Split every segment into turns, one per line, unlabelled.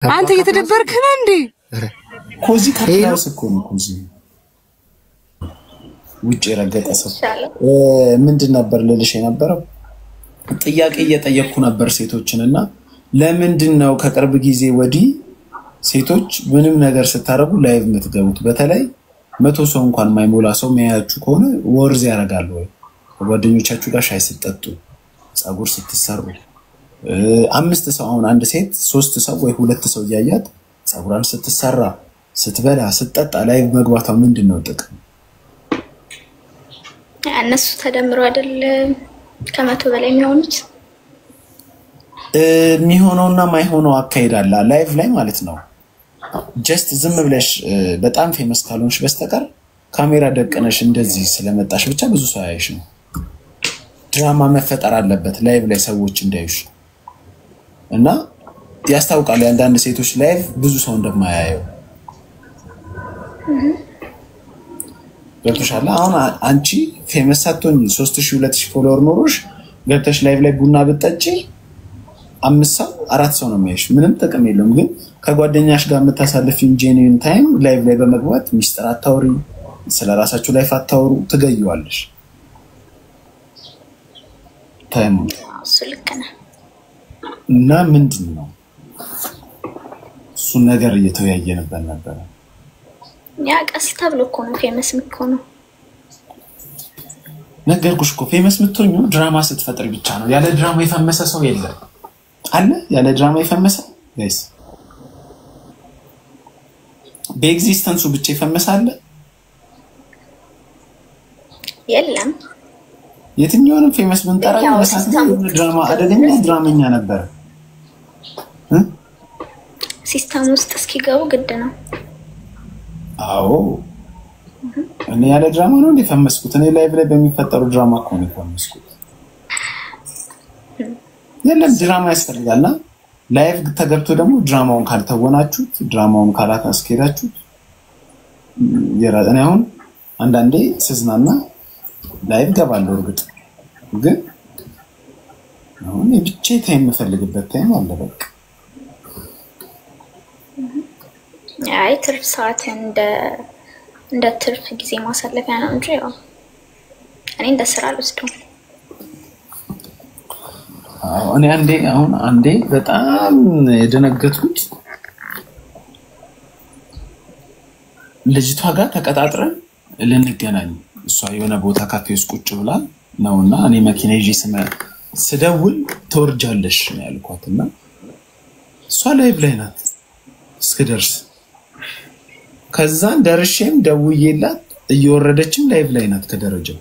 አንተ እየተደበርክ ነው እንዴ?
ኮዚ ከክላስ እኮ ነው ኮዚ ውጭ ረገጠ ሰው ምንድን ነበር ልልሽ የነበረው ጥያቄ እየጠየቅኩ ነበር ሴቶችንና ለምንድን ነው ከቅርብ ጊዜ ወዲህ ሴቶች ምንም ነገር ስታረጉ ላይቭ የምትገቡት በተለይ 100 ሰው እንኳን ማይሞላ ሰው የሚያያችሁ ከሆነ ወርዝ ያረጋሉ ወይ ጓደኞቻችሁ ጋር ሻይ ስትጠጡ ጸጉር ስትሰሩ 5 ሰው አሁን አንድ ሴት 3 ሰው ወይ 2 ሰው ያያት ጸጉራን ስትሰራ ስትበላ ስትጠጣ ላይቭ መግባቷ ምንድነው ጥቅም?
እነሱ ተደምሮ አይደል ከመቶ በላይ የሚሆኑት
የሚሆነውና ማይሆነው አካይዳላ ላይቭ ላይ ማለት ነው። ጀስት ዝም ብለሽ በጣም ፌመስ ካልሆንሽ በስተቀር ካሜራ ደቀነሽ እንደዚህ ስለመጣሽ ብቻ ብዙ ሰው ያይሽ ነው። ድራማ መፈጠር አለበት ላይቭ ላይ ሰዎች እንዳይዩሽ እና ያስታውቃል አንዳንድ ሴቶች ላይቭ ብዙ ሰው እንደማያየው ገብቶሻል። አሁን አንቺ ፌመስ ሳትሆኚ 3000 2000 ፎሎወር ኖሮሽ ገብተሽ ላይቭ ላይ ቡና ብትጠጪ 5 ሰው 4 ሰው ነው የሚያይሽ ምንም ጥቅም የለውም። ግን ከጓደኛሽ ጋር የምታሳልፊው ጄኒን ታይም ላይቭ ላይ በመግባት ሚስጥር አታውሪ ስለራሳችሁ ላይፍ አታውሩ ትገዩዋለሽ ታይም
ስለከና
እና ምንድነው እሱ ነገር እየተወያየንበት ነበር።
ያ ቀስ ተብሎ እኮ ነው ፌመስ የምትሆነው
ነገርኩሽ እኮ ፌመስ የምትሆኚው ድራማ ስትፈጥሪ ብቻ ነው። ያለ ድራማ የፈመሰ ሰው የለም አለ ያለ ድራማ የፈመሰ ጋይስ በኤግዚስተንሱ ብቻ የፈመሰ አለ
የለም።
የትኛውንም ፌመስ ብንጠራ ድራማ አይደለም ድራመኛ ነበር
ሲስተም ውስጥ እስኪገቡ ግድ ነው።
አዎ እኔ ያለ ድራማ ነው እንደፈመስኩት እኔ ላይቭ ላይ በሚፈጠሩ ድራማ እኮ ነው የፈመስኩት። የለም ድራማ ያስፈልጋልና ላይቭ ተገብቶ ደግሞ ድራማውን ካልተወናችሁት ድራማውን ካላታስኬዳችሁት የራደን አሁን አንዳንዴ ስዝናና ላይቭ ገባለሁ እርግጥ ግን አሁን ብቻ ታይም የምፈልግበት ታይም አለ በቃ
አይ ትርፍ ሰዓት እንደ ትርፍ ጊዜ ማሳለፊያ ነው እንጂ ያው እኔ እንደ ስራ አልወስደውም።
እኔ አንዴ በጣም የደነገጥኩት ልጅቷ ጋር ተቀጣጥረን ልንገናኝ እሷ የሆነ ቦታ ካፌ ውስጥ ቁጭ ብላ ነውና እኔ መኪና ይዤ ስደውል ተወርጃለሽ ያልኳትና እሷ ላይቭ ላይ ናት እስከደርስ ከዛን ደርሼም ደውዬላት እየወረደችም ላይቭ ላይ ናት ከደረጃው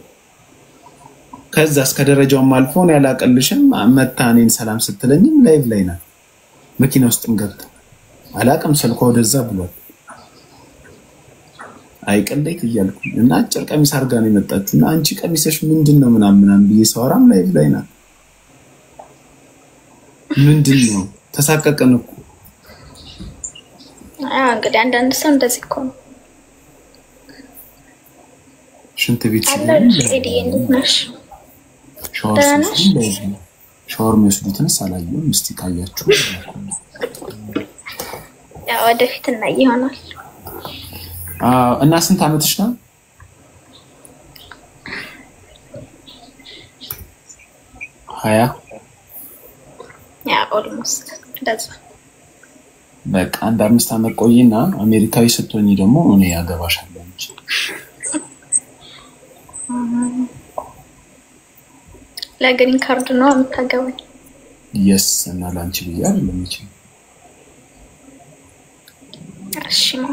ከዛ እስከ ደረጃው ማልፎን ያላቀልሽም መታኔን ሰላም ስትለኝም ላይቭ ላይ ናት መኪና ውስጥም ገብታ አላቀም ስልኳ ወደዛ ብሏል አይቀለይት ይያልኩ እና አጭር ቀሚስ አርጋ ነው የመጣችውና አንቺ ቀሚስሽ ምንድነው ምናምን ቢሰራም ላይቭ ላይ ናት ምንድነው ተሳቀቀን እኮ
እንግዲህ አንዳንድ ሰው እንደዚህ እኮ ነው
ሽንት ቤት
ነሽ
ሻወር መስዱትን ሳላየው እስቲ ካያችሁ
ያው ወደፊት እና ይሆናል።
እና ስንት አመትሽ ነው? 20
ያ ኦልሞስት እንደዛ
በቃ አንድ 5 አመት ቆይና አሜሪካዊ ስትሆኚ ደግሞ እኔ ያገባሻለሁ እንጂ
ለግሪን ካርድ ነው የምታገባኝ?
yes እና ላንቺ ብያል ለምንቺ
እሺ ነው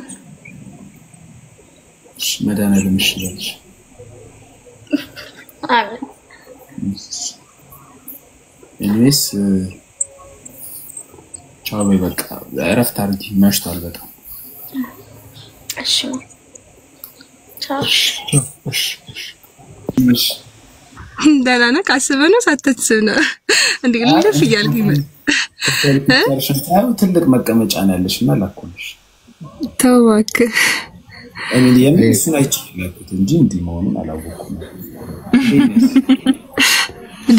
መዳና ለምሽልሽ
አሜን።
እኔስ ቻው በቃ እረፍት አድርጊ መሽቷል በጣም
እሺ ነው ቻው
እሺ ደህና ነህ? ካስበህ ነው ሳትተስብ ነው እንዴ? ልንደፍ እያልክ ይመል
ትልቅ መቀመጫ ነው ያለሽና ላኩልሽ
ተው እባክህ
እኔ የምንስና ይችላልኩት እንጂ እንዴ መሆኑን አላወኩም።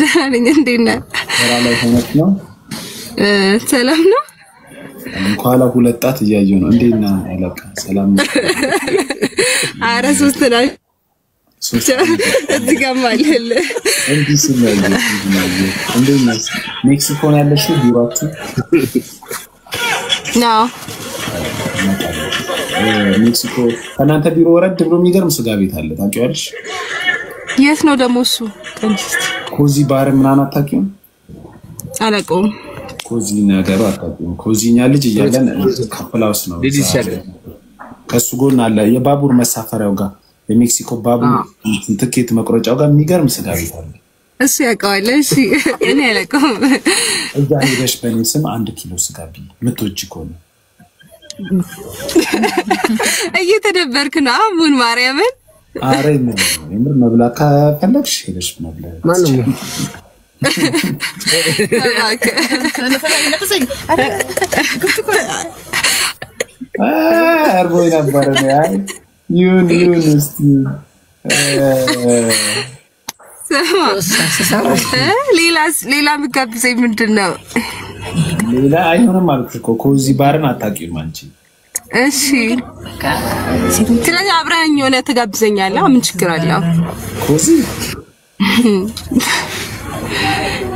ደህና ነኝ እንዴ ነህ?
ተራ ላይ ሆነች ነው
ሰላም ነው
ከኋላ ሁለት ጣት እያየሁ ነው። እንዴት ነህ አለቃ? ሰላም ነው?
ኧረ ሶስት ናቸው። እዚህ ጋር ማለት
እንዲህ ስለዚህ እንዴት ነህ? ሜክሲኮ ነው ያለሽው? ቢሮአችሁ
ነው?
ሜክሲኮ ከእናንተ ቢሮ ወረድ ብሎ የሚገርም ስጋ ቤት አለ። ታውቂዋለሽ?
የት ነው ደግሞ እሱ?
ኮዚ ባር ምናምን አታውቂውም?
አላውቀውም።
ኮዚ ነገሩ አታውቂውም? ኮዚኛ ልጅ እያለን ካፕላውስ ነው። ከሱ ጎን አለ የባቡር መሳፈሪያው ጋር የሜክሲኮ ባቡር ትኬት መቁረጫው ጋር የሚገርም ስጋ ቤት አለ።
እሱ ያውቀዋል። እሺ እኔ አላውቀውም።
እዛ ሄደሽ በእኔ ስም 1 ኪሎ ስጋ ቢ ምትወጪ ከሆነ
እየተደበርክ ነው አሁን ማርያምን።
አረ ምንም መብላት ከፈለግሽ ሄደሽ መብላት ማንም አርቦይ ነበር ነው ያይ ዩኒስቲ
ሌላ ምጋብዘኝ ምንድነው?
ሌላ አይሆንም አልኩሽ እኮ ኮዚ ባርን አታውቂውም አንቺ።
እሺ ስለዚህ አብረኸኝ የሆነ ትጋብዘኛለህ። ምን ችግር አለው?
ኮዚ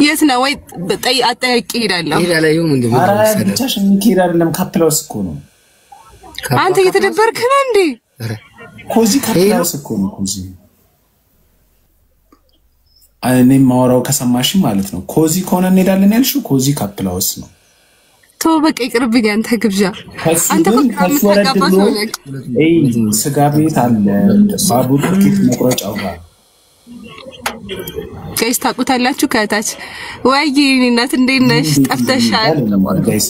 የት ነው? ወይ አጠያቂ ሄዳለሁ።
ኧረ ብቻሽን የምትሄድ አይደለም። ካፕላውስ እኮ ነው።
አንተ እየተደበርክ ነው እንዴ?
ኮዚ ካፕላውስ እኮ ነው። ኮዚ እኔ ማወራው ከሰማሽ ማለት ነው። ኮዚ ከሆነ እንሄዳለን ያልሽው ኮዚ ካፕላውስ ነው።
ተው በቃ ይቅርብኝ። አንተ ግብዣ አንተ
ከሱ ወረድ ብሎ ስጋ ቤት አለ ባቡር ትኬት መቁረጫው ጋር
ጋይስ ታውቁታላችሁ። ከታች ወይ እናት እንዴት ነሽ? ጠፍተሻል
ጋይስ።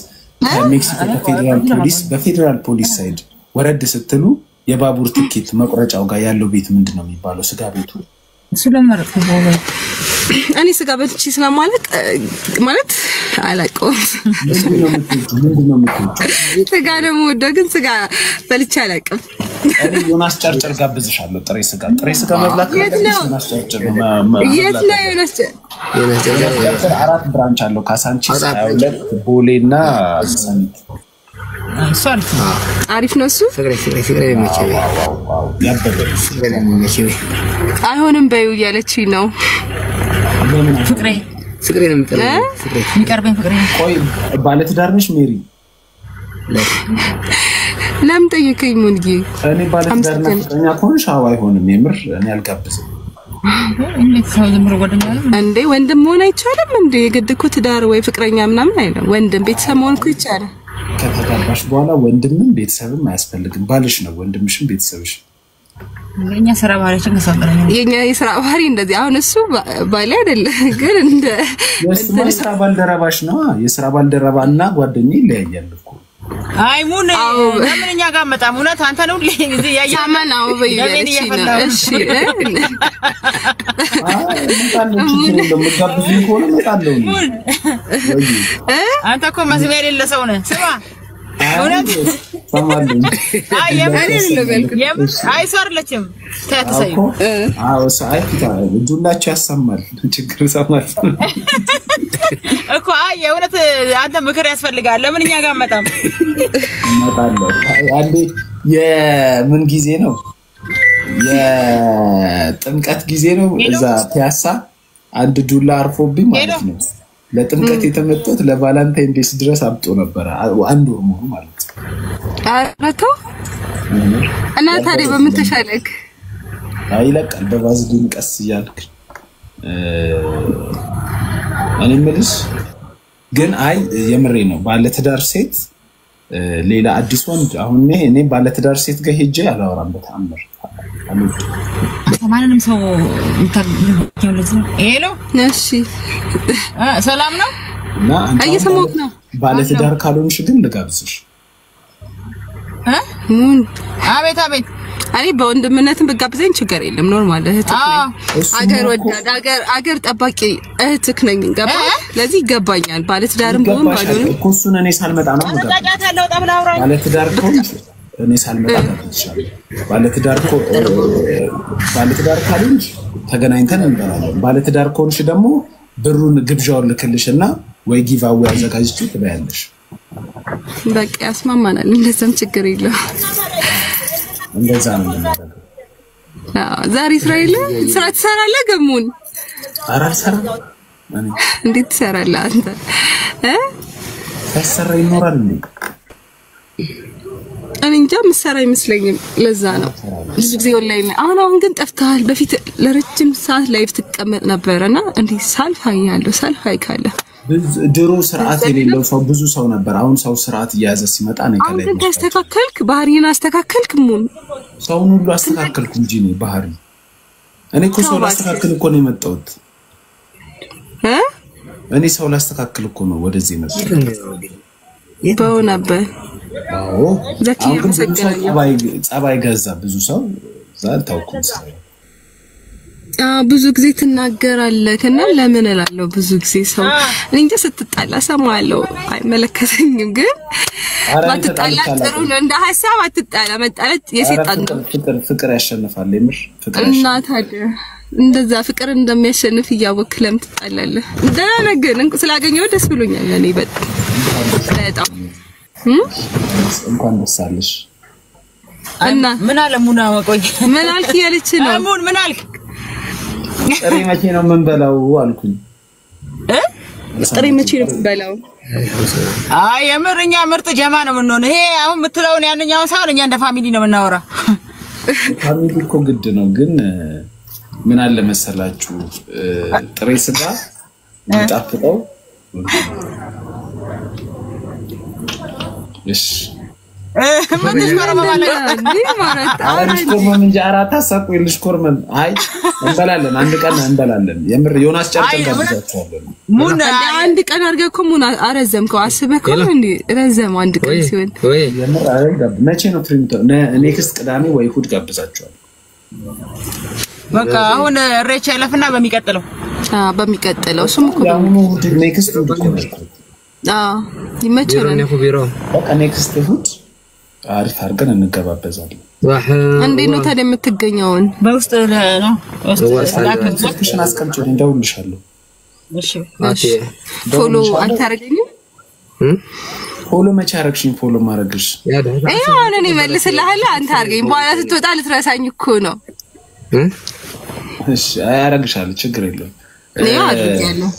ከሜክሲኮ በፌደራል ፖሊስ ሳይድ ወረድ ስትሉ የባቡር ትኬት መቁረጫው ጋር ያለው ቤት ምንድነው የሚባለው? ስጋ ቤቱ
ስለማረጥ ነው።
እኔ ስጋ በልቼ ስለማለቅ ማለት አላውቀውም።
ምንድነው የምትወጪው?
ስጋ ደግሞ ወደው ግን ስጋ በልቼ አላውቅም።
እኔ ዮናስ ጨርጨር ጋብዝሻለሁ። ጥሬ ስጋ መብላት
የት ነው?
ዮናስ ጨርጨር
የት ነው ዮናስ ጨርጨር?
4 ብራንች አለው። ካሳንቺስ፣ 22 ቦሌና ሰሚት።
አሪፍ ነው እሱ።
ፍቅሬ
አይሆንም በይው እያለችኝ ነው።
ፍቅሬ ነው የሚቀርበኝ። ፍቅሬ
ቆይ ባለትዳር ነሽ ሜሪ?
ለምን ጠየቀኝ? ሙንጊ
እኔ ባለትዳር እና ፍቅረኛ ከሆንሽ አዎ አይሆንም። የምር እኔ አልጋብዝም።
እንዴ ወንድም መሆን አይቻልም እንዴ? የግድ እኮ ትዳር ወይ ፍቅረኛ ምናምን አይደለም። ወንድም ቤተሰብ መሆን እኮ ይቻላል።
ከተጋባሽ በኋላ ወንድምም ቤተሰብም አያስፈልግም። ባልሽ ነው ወንድምሽም ቤተሰብሽ።
የኛ ስራ ባህሪያችን ከሰቀረኝ
የኛ የስራ ባህሪ እንደዚህ። አሁን እሱ ባሌ አይደለም ግን እንደ
የስራ ባልደረባሽ ነው። የስራ ባልደረባና ጓደኛ ይለያያል እኮ።
አይ ሙን ለምንኛ ጋር መጣም እውነት አንተ ነው ለዚህ
ያያማን አው በይለሽ ነው። እሺ
አንተ እኮ መስሚያ የሌለ ሰው ነህ። ስማ እውነት አይ ሰርለችም ታተሰዩ
አዎ ሳይታ ዱላችሁ ያሰማል ችግር ሰማል
እኮ አይ የእውነት አንተ ምክር ያስፈልጋል። ለምን እኛ ጋር መጣም
መጣለው አንዴ የምን ጊዜ ነው? የጥምቀት ጊዜ ነው። እዛ ፒያሳ አንድ ዱላ አርፎብኝ ማለት ነው። ለጥምቀት የተመጣው ለቫላንታይን ዴስ ድረስ አብጦ ነበር። አንድ ወር ሙሉ ማለት ነው።
አረቶ እና ታዲያ በምን ተሻለክ?
አይለቃል በቫዝሊን ቀስ እያልክ እኔ ምልሽ ግን አይ የምሬ ነው። ባለትዳር ሴት ሌላ አዲስ ወንድ አሁን እኔ ባለትዳር ሴት ጋር ሄጄ አላወራም በተአምር
ማንንም ሰው እንታገኛው ለዚህ ሄሎ
እሺ
ሰላም ነው
እና
እየሰማሁት ነው።
ባለትዳር ካልሆንሽ ግን ልጋብዝሽ።
ሙን
አቤት
እኔ በወንድምነትም በጋብዘኝ ችግር የለም። ኖርማል እህትክ ነኝ። አገር ወዳድ አገር ጠባቂ እህትክ ነኝ። ገባ? ለዚህ ይገባኛል። ባለትዳርም በሆን ባልሆንም
እኮ እሱን እኔ ሳልመጣ ነው ባለትዳር ከሆንሽ እኔ ሳልመጣ ታውቂሻለሽ። ባለትዳር ካልሆንሽ ተገናኝተን እንበላለን። ባለትዳር ከሆንሽ ደግሞ ብሩን ግብዣውን ልክልሽና ወይ ጊቫዌ አዘጋጅቼ ትበያለሽ።
በቃ ያስማማናል። እንደዛም ችግር የለም።
እንደዛ ነው የምናደርገው።
ዛሬ እስራኤል ስራ ትሰራለህ ገሙን?
ኧረ አልሰራም።
እንዴት ትሰራለህ አንተ?
ሳይሰራ ይኖራል እንዴ?
እኔ እንጃ የምትሰራ አይመስለኝም። ለዛ ነው ብዙ ጊዜ ኦንላይን ላይ። አሁን ግን ጠፍተሃል። በፊት ለረጅም ሰዓት ላይቭ ትቀመጥ ነበርና እንዴ ሳልፋያለሁ ሳልፋይካለ
ድሮ ስርዓት የሌለው ሰው ብዙ ሰው ነበር። አሁን ሰው ስርዓት እያያዘ ሲመጣ ነው ከላይ
አሁን ተስተካከልክ፣ ባህሪን አስተካከልክ። ሙን
ሰውን ሁሉ አስተካከልኩ እንጂ ነው ባህሪ። እኔ እኮ ሰው ላስተካከል እኮ ነው የመጣሁት። እኔ ሰው ላስተካከል እኮ ነው ወደዚህ የመጣሁት።
በእውነት
አዎ ዘኪያ ጸባይ ገዛ ብዙ ሰው ዛል ታውቁት።
ብዙ ጊዜ ትናገራለህ እና ለምን እላለሁ። ብዙ ጊዜ ሰው እኔ እንጃ ስትጣላ ሰማለሁ። አይመለከተኝም ግን አትጣላ ጥሩ ነው። እንደ ሐሳብ አትጣላ። መጣላት የሰይጣን
ፍቅር ያሸንፋል። የምር ፍቅር
እና ታዲያ እንደዛ ፍቅር እንደሚያሸንፍ እያወቅህ ለምን ትጣላለህ? ደህና ግን ስላገኘው ደስ ብሎኛል። እኔ በጣም
እንኳን ደስ አለሽ።
እና
ምን አለ ሙና ወቆይ
ምን አልክ ያለች ነው
ሙን ምን አልክ?
ጥሪ መቼ ነው የምንበላው አልኩኝ።
ጥሪ መቼ ነው የምንበላው?
አይ የምርኛ ምርጥ ጀማ ነው የምንሆነው። ይሄ አሁን የምትለውን ያንኛው ሳይሆን እኛ እንደ ፋሚሊ ነው የምናወራ።
ፋሚሊ እኮ ግድ ነው። ግን ምን አለ መሰላችሁ ጥሬ ስጋ የሚጣፍጠው እሺ
ምንሽ ኮርመን
እንጂ አራት አሳቁ ይልሽ ኮርመን። አይ እንበላለን፣ አንድ ቀን እንበላለን። የምር ዮናስ ጨርጨን ጋብዛችኋለን።
ሙና
አንድ ቀን አድርገህ እኮ ሙና አረዘምከው። አስበህ እኮ እንዴ ረዘም አንድ ቀን ሲሆን
የምር አይደለም። መቼ ነው ፍሪምቶ? ኔክስት ቅዳሜ ወይ እሑድ ጋብዛችኋል።
በቃ አሁን እሬቻ ይለፍና በሚቀጥለው
እሱም እኮ
ያሁኑ እሑድ ኔክስት እሑድ እኮ ነው።
ይመቸናል።
በቃ ኔክስት እሑድ አሪፍ አድርገን እንገባበዛለን።
እንዴት ነው ታዲያ የምትገኘውን?
በውስጥ ነው
ስልክሽን አስቀምጪልኝ፣ እደውልልሻለሁ።
እሺ
ፎሎ አታረገኝም?
ፎሎ መቼ አደረግሽኝ? ፎሎ ማድረግሽ
ይሄው አሁን እኔ መልስልሃለሁ። አንተ አድርገኝ። በኋላ ስትወጣ ልትረሳኝ እኮ ነው።
እሺ አያረግሻለሁ፣ ችግር የለውም።
ይሄው አድርጌያለሁ።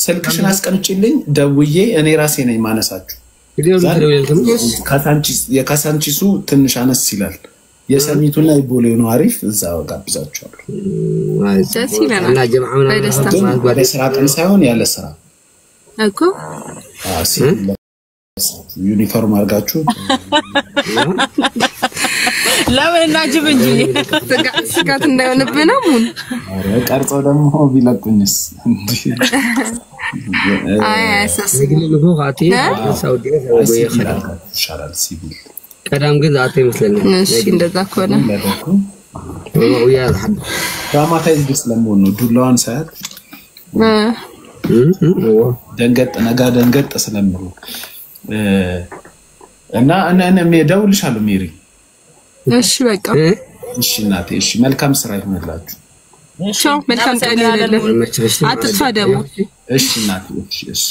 ስልክሽን አስቀምጪልኝ፣ ደውዬ እኔ ራሴ ነኝ ማነሳችሁ። የካሳንቺሱ ትንሽ አነስ ይላል። የሰሚቱና የቦሌው ነው አሪፍ። እዛው ጋብዛችኋለሁ።
ደስ ይለናል።
በስራ ቀን ሳይሆን ያለ ስራ
እኮ
ዩኒፎርም አድርጋችሁ
ለምን እናጅብ እንጂ
ስጋት እንዳይሆንብህ ነው። ሙን
ቀርጸው ደግሞ ቢለቁኝስ?
አይ
ይሻላል ሲቪል
ቀዳም ግን ዛቴ ይመስለኛል።
እሺ እንደዛ ከሆነ
ድራማታይዝድ ስለምሆን ነው። ዱላዋን ሳያት ደንገጥ ስለምሩ እና እደውልልሻለሁ ሜሪ።
እሺ በቃ
እሺ እናቴ። እሺ መልካም ስራ ይሁንላችሁ።
ቻው። መልካም ቀን ይሁንልህ። አትጥፋ ደግሞ።
እሺ እናቴ። እሺ